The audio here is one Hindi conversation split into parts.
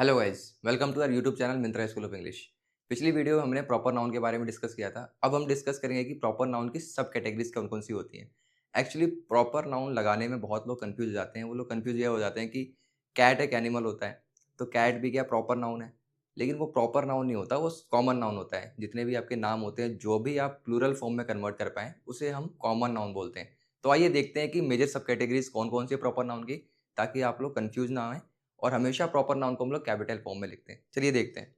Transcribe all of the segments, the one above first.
Hello guys, welcome to our YouTube channel Myntra school of English. पिछली वीडियो में हमने प्रॉपर नाउन के बारे में डिस्कस किया था। अब हम डिस्कस करेंगे कि प्रॉपर नाउन की सब कैटेगरीज कौन कौन सी होती हैं। एक्चुअली प्रॉपर नाउन लगाने में बहुत लोग कंफ्यूज हो जाते हैं। वो लोग कंफ्यूज ये हो जाते हैं कि कैट एक एनिमल होता है, तो कैट भी क्या प्रॉपर नाउन है? लेकिन वो प्रॉपर नाउन नहीं होता, वो कॉमन नाउन होता है। जितने भी आपके नाम होते हैं, जो भी आप प्लूरल फॉर्म में कन्वर्ट कर पाएँ, उसे हम कॉमन नाउन बोलते हैं। तो आइए देखते हैं कि मेजर सब कैटेगरीज कौन कौन सी है प्रॉपर नाउन की, ताकि आप लोग कंफ्यूज ना हों। और हमेशा प्रॉपर नाउन को हम लोग कैपिटल फॉर्म में लिखते हैं। चलिए देखते हैं।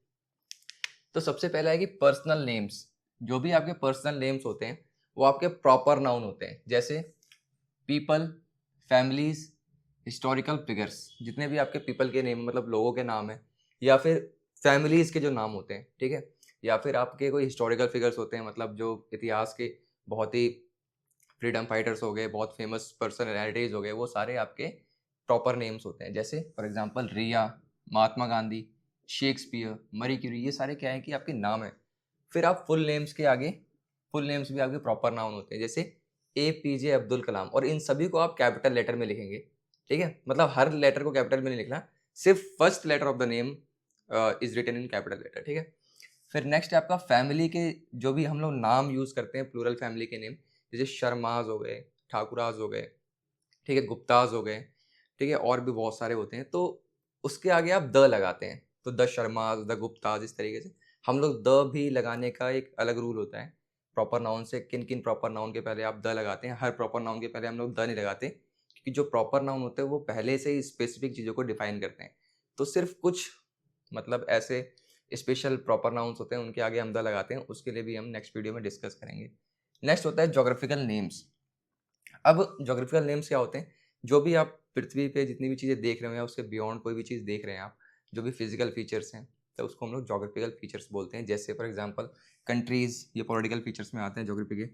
तो सबसे पहला है कि पर्सनल नेम्स। जो भी आपके पर्सनल नेम्स होते हैं, वो आपके प्रॉपर नाउन होते हैं। जैसे पीपल, फैमिलीज, हिस्टोरिकल फिगर्स। जितने भी आपके पीपल के नेम मतलब लोगों के नाम हैं, या फिर फैमिलीज के जो नाम होते हैं, ठीक है, या फिर आपके कोई हिस्टोरिकल फिगर्स होते हैं, मतलब जो इतिहास के बहुत ही फ्रीडम फाइटर्स हो गए, बहुत फेमस पर्सनैलिटीज हो गए, वो सारे आपके प्रॉपर नेम्स होते हैं। जैसे for example Riya, Mahatma Gandhi, Shakespeare, Marie Curie, ये सारे क्या है कि आपके नाम है। फिर आप फुल नेम्स के आगे, फुल नेम्स भी आपके प्रॉपर नाउन होते हैं। जैसे APJ अब्दुल कलाम, और इन सभी को आप कैपिटल लेटर में लिखेंगे, ठीक है, मतलब हर लेटर को कैपिटल में नहीं लिखना, सिर्फ first letter of the name is written in capital letter, ठीक है। फिर नेक्स्ट है आपका फैमिली के, जो भी हम लोग नाम यूज करते हैं प्लूरल फैमिली के नेम, जैसे शर्माज हो गए, ठाकुराज हो गए, ठीक है, गुप्ताज हो गए, ठीक है, और भी बहुत सारे होते हैं। तो उसके आगे आप द लगाते हैं, तो द शर्माज, द गुप्ताज, इस तरीके से हम लोग द भी लगाने का एक अलग रूल होता है। प्रॉपर नाउन से किन किन प्रॉपर नाउन के पहले आप द लगाते हैं, हर प्रॉपर नाउन के पहले हम लोग द नहीं लगाते, क्योंकि जो प्रॉपर नाउन होते हैं वो पहले से ही स्पेसिफिक चीज़ों को डिफाइन करते हैं। तो सिर्फ कुछ मतलब ऐसे स्पेशल प्रॉपर नाउन्स होते हैं, उनके आगे हम द लगाते हैं। उसके लिए भी हम नेक्स्ट वीडियो में डिस्कस करेंगे। नेक्स्ट होता है जोग्राफिकल नेम्स। अब जोग्राफिकल नेम्स क्या होते हैं? जो भी आप पृथ्वी पे जितनी भी चीज़ें देख रहे हो या उसके बियॉन्ड कोई भी चीज़ देख रहे हैं आप, जो भी फिजिकल फीचर्स हैं, तो उसको हम लोग जोग्राफिकल फीचर्स बोलते हैं। जैसे फॉर एग्जांपल कंट्रीज़, ये पॉलिटिकल फीचर्स में आते हैं जोग्राफी के।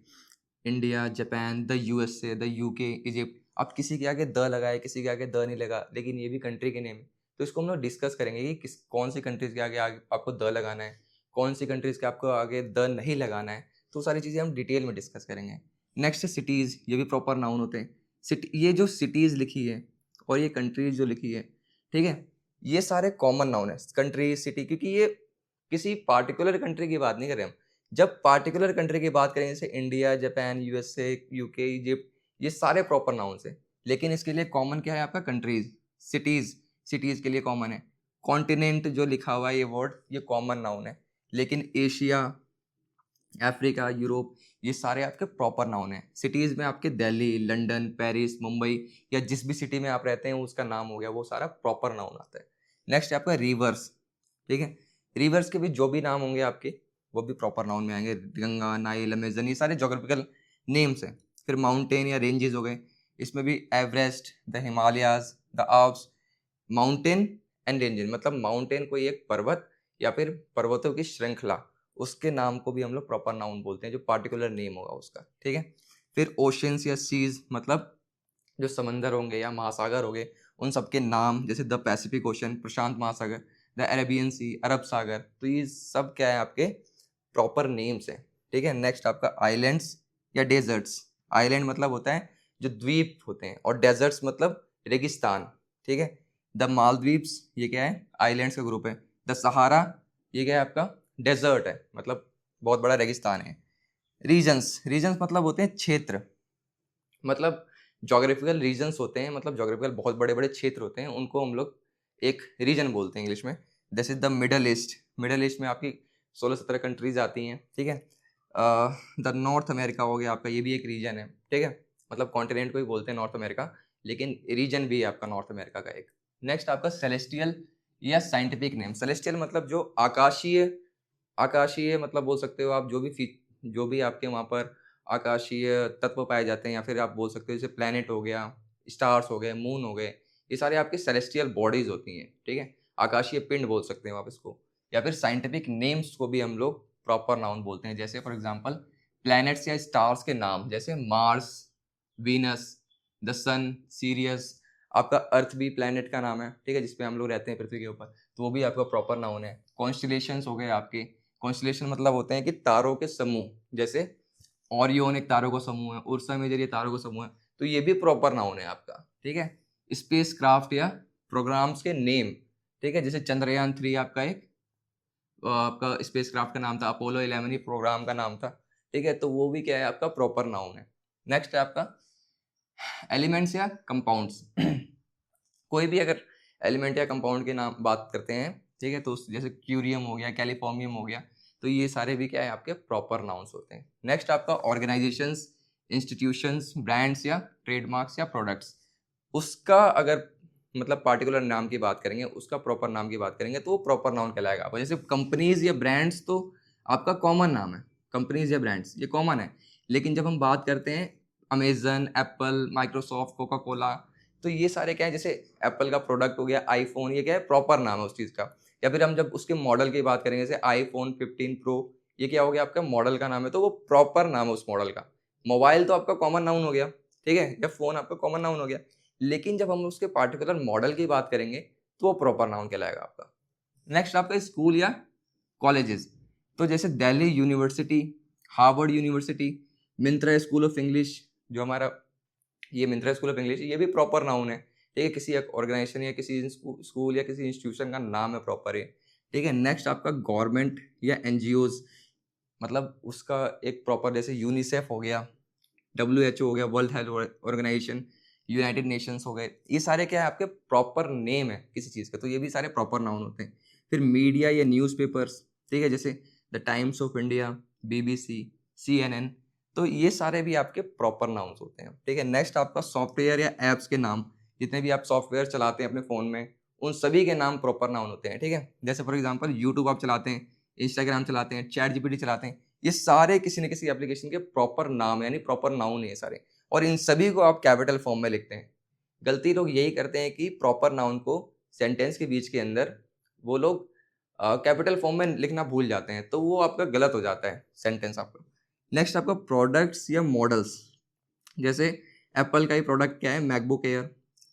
India, Japan, the USA, the UK, Egypt. अब किसी के आगे द लगाए, किसी के आगे द नहीं लगा, लेकिन ये भी कंट्री के नेम है। तो इसको हम लोग डिस्कस करेंगे कि किस कौन सी कंट्रीज़ के आगे आपको द लगाना है, कौन सी कंट्रीज़ के आपको आगे द नहीं लगाना है। तो सारी चीज़ें हम डिटेल में डिस्कस करेंगे। नेक्स्ट है सिटीज़, ये भी प्रॉपर नाउन होते हैं। ये जो सिटीज़ लिखी है और ये कंट्रीज़ जो लिखी है, ठीक है, ये सारे कॉमन नाउन है। कंट्री, सिटी, क्योंकि ये किसी पार्टिकुलर कंट्री की बात नहीं कर रहे हम। जब पार्टिकुलर कंट्री की बात करें, जैसे India, Japan, USA, UK, Egypt, ये सारे प्रॉपर नाउन्स हैं। लेकिन इसके लिए कॉमन क्या है आपका? कंट्रीज। सिटीज, सिटीज के लिए कॉमन है। कॉन्टिनेंट जो लिखा हुआ है ये वर्ड, ये कॉमन नाउन है। लेकिन एशिया, अफ्रीका, यूरोप, ये सारे आपके प्रॉपर नाउन हैं। सिटीज में आपके दिल्ली, लंदन, पेरिस, मुंबई, या जिस भी सिटी में आप रहते हैं उसका नाम हो गया, वो सारा प्रॉपर नाउन आता है। नेक्स्ट है आपका रिवर्स, ठीक है। रिवर्स के भी जो भी नाम होंगे आपके, वो भी प्रॉपर नाउन में आएंगे। गंगा, नाइल, अमेजन, ये सारे जोग्राफिकल नेम्स हैं। फिर माउंटेन या रेंजेस हो गए, इसमें भी Everest, the Himalayas, the Alps. Mountain and ranges मतलब माउंटेन कोई एक पर्वत या फिर पर्वतों की श्रृंखला, उसके नाम को भी हम लोग प्रॉपर नाउन बोलते हैं, जो पार्टिकुलर नेम होगा उसका, ठीक है। फिर ओशंस या सीज मतलब जो समंदर होंगे या महासागर हो गए, उन सबके नाम, जैसे द पैसिफिक ओशन, प्रशांत महासागर, द अरेबियन सी, अरब सागर। तो ये सब क्या है? आपके प्रॉपर नेम्स हैं, ठीक है। नेक्स्ट आपका आइलैंड्स या डेजर्ट्स। आइलैंड मतलब होता है जो द्वीप होते हैं, और डेजर्ट्स मतलब रेगिस्तान, ठीक है। द मालदीव्स, ये क्या है? आइलैंड्स का ग्रुप है। द सहारा, ये क्या है आपका? डेजर्ट है, मतलब बहुत बड़ा रेगिस्तान है। रीजन्स, रीजन्स मतलब होते हैं क्षेत्र, मतलब जोग्राफिकल रीजन्स होते हैं, मतलब जोग्राफिकल बहुत बड़े बड़े क्षेत्र होते हैं, उनको हम लोग एक रीजन बोलते हैं इंग्लिश में। This is the middle east. Middle east में आपकी 16-17 कंट्रीज आती हैं, ठीक है। द नॉर्थ अमेरिका हो गया आपका, ये भी एक रीजन है, ठीक है, मतलब कॉन्टिनेंट को ही बोलते हैं नॉर्थ अमेरिका, लेकिन रीजन भी है आपका नॉर्थ अमेरिका का एक। नेक्स्ट आपका सेलेस्टियल या साइंटिफिक नेम। सेलेस्टियल मतलब जो आकाशीय, आकाशीय मतलब बोल सकते हो आप, जो भी आपके वहाँ पर आकाशीय तत्व पाए जाते हैं, या फिर आप बोल सकते हो जैसे प्लैनेट हो गया, स्टार्स हो गए, मून हो गए, ये सारे आपके सेलेस्टियल बॉडीज होती हैं, ठीक है। आकाशीय पिंड बोल सकते हैं आप इसको। या फिर साइंटिफिक नेम्स को भी हम लोग प्रॉपर नाउन बोलते हैं। जैसे फॉर एग्जांपल प्लैनेट्स या स्टार्स के नाम, जैसे Mars, Venus, the sun, Sirius. आपका अर्थ भी प्लैनेट का नाम है, ठीक है, जिसपे हम लोग रहते हैं पृथ्वी के ऊपर, तो वो भी आपका प्रॉपर नाउन है। कॉन्स्टिलेशंस हो गए आपके। कॉन्स्टिलेशन मतलब होते हैं कि तारों के समूह, जैसे ओरियन एक तारों का समूह है, उर्सा मेजर ये तारों का समूह है, तो ये भी प्रॉपर नाउन है आपका, ठीक है। स्पेस क्राफ्ट या प्रोग्राम्स के नेम, ठीक है, जैसे चंद्रयान 3 आपका एक आपका स्पेस क्राफ्ट का नाम था, अपोलो 11 ही प्रोग्राम का नाम था, ठीक है, तो वो भी क्या है आपका प्रॉपर नाउन है। नेक्स्ट है आपका एलिमेंट्स या कंपाउंड्स। कोई भी अगर एलिमेंट या कंपाउंड के नाम बात करते हैं, ठीक है, तो जैसे क्यूरियम हो गया, कैलिफोर्नियम हो गया, तो ये सारे भी क्या है आपके प्रॉपर नाउन्स होते हैं। नेक्स्ट आपका ऑर्गेनाइजेशंस, इंस्टीट्यूशंस, ब्रांड्स या ट्रेडमार्क्स या प्रोडक्ट्स, उसका अगर मतलब पार्टिकुलर नाम की बात करेंगे, उसका प्रॉपर नाम की बात करेंगे, तो वो प्रॉपर नाउन कहलाएगा। अब जैसे कंपनीज या ब्रांड्स तो आपका कॉमन नाम है, कंपनीज या ब्रांड्स ये कॉमन है, लेकिन जब हम बात करते हैं Amazon, Apple, Microsoft, Coca Cola, तो ये सारे क्या है, जैसे एप्पल का प्रोडक्ट हो गया आईफोन, ये क्या है प्रॉपर नाम है उस चीज़ का। या फिर हम जब उसके मॉडल की बात करेंगे, जैसे आईफोन 15 प्रो, ये क्या हो गया आपका मॉडल का नाम है, तो वो प्रॉपर नाम है उस मॉडल का। मोबाइल तो आपका कॉमन नाउन हो गया, ठीक है, या फोन आपका कॉमन नाउन हो गया, लेकिन जब हम उसके पार्टिकुलर मॉडल की बात करेंगे, तो वो प्रॉपर नाउन कहलाएगा आपका। नेक्स्ट आपका स्कूल या कॉलेजेस, तो जैसे Delhi university, Harvard university, Myntra school of English, जो हमारा ये मिंत्रा स्कूल ऑफ इंग्लिश, ये भी प्रॉपर नाउन है, ठीक है, किसी एक ऑर्गेनाइजेशन या किसी स्कूल या किसी इंस्टीट्यूशन का नाम है प्रॉपर ये, ठीक है। नेक्स्ट आपका गवर्नमेंट या एनजीओज, मतलब उसका एक प्रॉपर, जैसे यूनिसेफ हो गया, WHO हो गया, World Health Organization, United Nations हो गए, ये सारे क्या है आपके प्रॉपर नेम है किसी चीज़ का, तो ये भी सारे प्रॉपर नाउन होते हैं। फिर मीडिया या न्यूज़पेपर्स, ठीक है, जैसे the times of India, BBC, CNN, तो ये सारे भी आपके प्रॉपर नाउन्स होते हैं, ठीक है। नेक्स्ट आपका सॉफ्टवेयर या ऐप्स के नाम, जितने भी आप सॉफ्टवेयर चलाते हैं अपने फ़ोन में, उन सभी के नाम प्रॉपर नाउन होते हैं, ठीक है। जैसे फॉर एग्जाम्पल यूट्यूब आप चलाते हैं, इंस्टाग्राम चलाते हैं, ChatGPT चलाते हैं, ये सारे किसी न किसी एप्लीकेशन के प्रॉपर नाम है, यानी प्रॉपर नाउन है ये सारे, और इन सभी को आप कैपिटल फॉर्म में लिखते हैं। गलती लोग यही करते हैं कि प्रॉपर नाउन को सेंटेंस के बीच के अंदर वो लोग कैपिटल फॉर्म में लिखना भूल जाते हैं, तो वो आपका गलत हो जाता है सेंटेंस आपका। नेक्स्ट आपका प्रोडक्ट्स या मॉडल्स, जैसे एप्पल का ही प्रोडक्ट क्या है, MacBook air,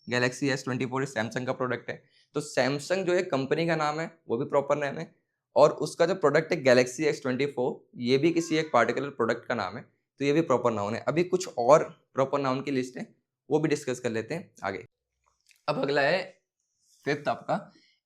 Galaxy S24 Samsung का प्रोडक्ट है, तो सैमसंग जो है कंपनी का नाम है, वो भी प्रॉपर नेम है, और उसका जो प्रोडक्ट है गैलेक्सी S24, ये भी किसी एक पार्टिकुलर प्रोडक्ट का नाम है, तो ये भी प्रॉपर नाउन है। अभी कुछ और प्रॉपर नाउन की लिस्ट है, वो भी डिस्कस कर लेते हैं आगे। अब अगला है फिफ्थ आपका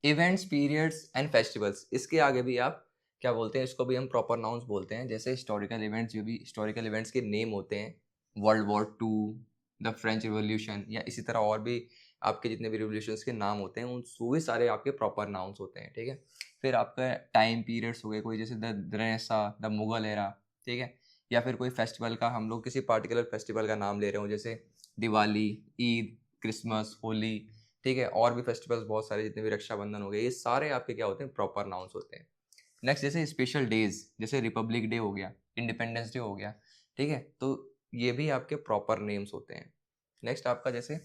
इवेंट्स, पीरियड्स एंड फेस्टिवल्स। इसके आगे भी आप क्या बोलते हैं, इसको भी हम प्रॉपर नाउन्स बोलते हैं। जैसे हिस्टोरिकल इवेंट्स, जो भी हिस्टोरिकल इवेंट्स के नेम होते हैं, world war 2, the French revolution, या इसी तरह और भी आपके जितने भी रिवोल्यूशंस के नाम होते हैं, उन सभी सारे आपके प्रॉपर नाउन्स होते हैं, ठीक है। फिर आपका टाइम पीरियड्स हो गए, कोई जैसे the Renaissance, the Mughal era, ठीक है, या फिर कोई फेस्टिवल का, हम लोग किसी पार्टिकुलर फेस्टिवल का नाम ले रहे हो, जैसे दिवाली, ईद, क्रिसमस, होली, ठीक है, और भी फेस्टिवल्स बहुत सारे, जितने भी रक्षाबंधन हो गए, ये सारे आपके क्या होते हैं प्रॉपर नाउन्स होते हैं। नेक्स्ट जैसे स्पेशल डेज, जैसे रिपब्लिक डे हो गया, इंडिपेंडेंस डे हो गया, ठीक है, तो ये भी आपके प्रॉपर नेम्स होते हैं। नेक्स्ट आपका जैसे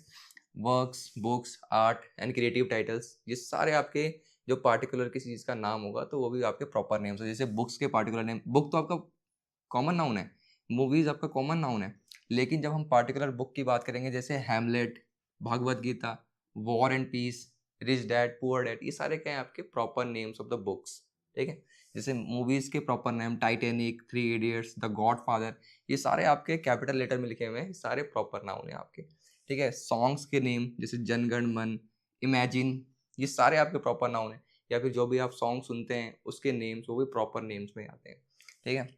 works, books, art and creative titles, ये सारे आपके जो पार्टिकुलर किसी चीज़ का नाम होगा, तो वो भी आपके प्रॉपर नेम्स है। जैसे बुक्स के पार्टिकुलर नेम, बुक तो आपका कॉमन नाउन है, मूवीज आपका कॉमन नाउन है, लेकिन जब हम पार्टिकुलर बुक की बात करेंगे, जैसे Hamlet, Bhagavad Gita, War and Peace, Rich Dad Poor Dad, ये सारे क्या हैं आपके proper names of the books, ठीक है। जैसे मूवीज के proper name, Titanic, 3 Idiots, the Godfather, ये सारे आपके कैपिटल लेटर में लिखे हुए हैं, सारे प्रॉपर नाउन है आपके, ठीक है। सॉन्ग्स के नेम, जैसे जनगण मन, इमेजिन, ये सारे आपके प्रॉपर नाउन है। या फिर जो भी आप सॉन्ग सुनते हैं उसके नेम्स, वो भी प्रॉपर नेम्स में आते हैं, ठीक है।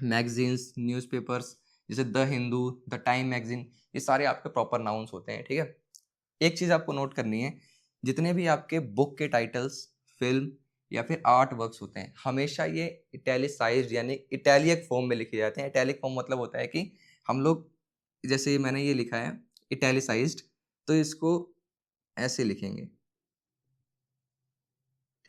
मैगजीन्स, न्यूज़पेपर्स, जैसे the Hindu, the time magazine, ये सारे आपके प्रॉपर नाउन्स होते हैं, ठीक है। एक चीज़ आपको नोट करनी है, जितने भी आपके बुक के टाइटल्स, फिल्म या फिर आर्ट वर्क्स होते हैं, हमेशा ये इटैलिसाइज्ड यानी इटैलिक फॉर्म में लिखे जाते हैं। इटैलिक फॉर्म मतलब होता है कि हम लोग, जैसे मैंने ये लिखा है इटैलिसाइज्ड, तो इसको ऐसे लिखेंगे,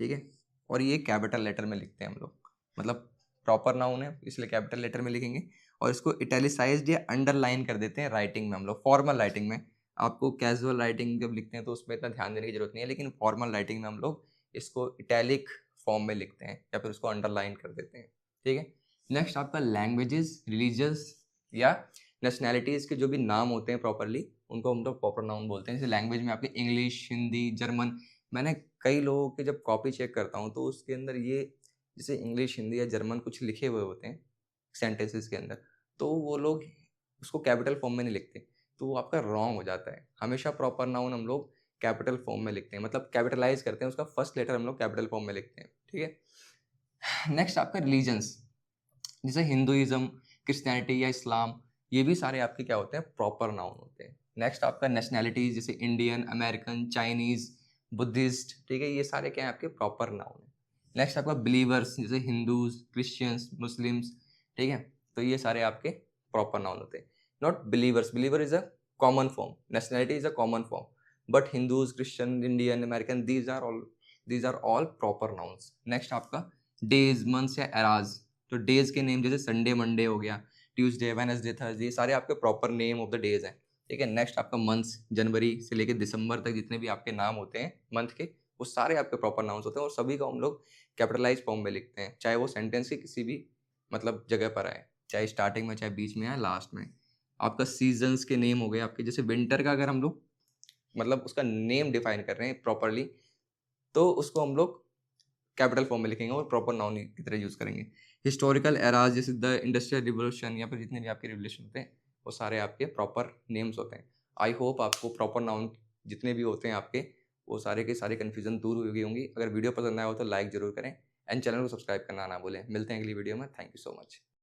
ठीक है, और ये कैपिटल लेटर में लिखते हैं हम लोग, मतलब प्रॉपर नाउन है इसलिए कैपिटल लेटर में लिखेंगे, और इसको इटैलिसाइज्ड या अंडरलाइन कर देते हैं राइटिंग में हम लोग, फॉर्मल राइटिंग में। आपको कैजुअल राइटिंग जब लिखते हैं तो उसमें इतना ध्यान देने की जरूरत नहीं है, लेकिन फॉर्मल राइटिंग में हम लोग इसको इटैलिक फॉर्म में लिखते हैं या फिर उसको अंडरलाइन कर देते हैं, ठीक है। नेक्स्ट आपका लैंग्वेजेस, रिलीजियस या नेशनैलिटीज़ के जो भी नाम होते हैं प्रॉपरली, उनको हम लोग प्रॉपर नाउन बोलते हैं। जैसे लैंग्वेज में आपके इंग्लिश, हिंदी, जर्मन, मैंने कई लोगों के जब कॉपी चेक करता हूँ तो उसके अंदर ये जैसे इंग्लिश, हिंदी या जर्मन कुछ लिखे हुए होते हैं सेंटेंसेस के अंदर, तो वो लोग उसको कैपिटल फॉर्म में नहीं लिखते, तो वो आपका रॉन्ग हो जाता है। हमेशा प्रॉपर नाउन हम लोग कैपिटल फॉर्म में लिखते हैं, मतलब कैपिटलाइज करते हैं, उसका फर्स्ट लेटर हम लोग कैपिटल फॉर्म में लिखते हैं, ठीक है। नेक्स्ट आपका रिलीजन्स, जैसे हिंदुइज्म, क्रिश्चियनिटी या इस्लाम, ये भी सारे आपके क्या होते हैं, प्रॉपर नाउन होते हैं। नेक्स्ट आपका नेशनैलिटीज, जैसे इंडियन, अमेरिकन, चाइनीज, बुद्धिस्ट, ठीक है, ये सारे क्या हैं आपके प्रॉपर नाउन है। नेक्स्ट आपका बिलीवर्स, जैसे हिंदूज, क्रिश्चियंस, मुस्लिम्स, ठीक है, तो ये सारे आपके प्रॉपर नाउन होते हैं। Not believers, believer is a common form, nationality is a common form, but Hindus, Christian, Indian, American, these are all proper nouns. Next आपका डेज, मंथ्स या एराज, तो डेज के नेम जैसे संडे, मंडे हो गया, ट्यूसडे, वेडनेसडे, थर्सडे, ये सारे आपके proper name of the days हैं, ठीक है। नेक्स्ट आपका मंथ्स, जनवरी से लेकर दिसंबर तक जितने भी आपके नाम होते हैं मंथ के, वो सारे आपके प्रॉपर नाउन्स होते हैं, और सभी को हम लोग कैपिटलाइज फॉर्म में लिखते हैं, चाहे वो सेंटेंस की किसी भी मतलब जगह पर आए, चाहे स्टार्टिंग में, चाहे बीच में, या लास्ट में। आपका सीजन्स के नेम हो गए आपके, जैसे विंटर का अगर हम लोग मतलब उसका नेम डिफाइन कर रहे हैं प्रॉपरली, तो उसको हम लोग कैपिटल फॉर्म में लिखेंगे और प्रॉपर नाउन की तरह यूज़ करेंगे। हिस्टोरिकल एराज, जैसे द इंडस्ट्रियल रिवोल्यूशन, या फिर जितने भी आपके रिवोल्यूशन होते हैं, वो सारे आपके प्रॉपर नेम्स होते हैं। आई होप आपको प्रॉपर नाउन जितने भी होते हैं आपके, वो सारे के सारे कन्फ्यूजन दूर हुई होंगी। अगर वीडियो पसंद आया हो तो लाइक ज़रूर करें, एंड चैनल को सब्सक्राइब करना ना भूलें। मिलते हैं अगली वीडियो में। Thank you so much.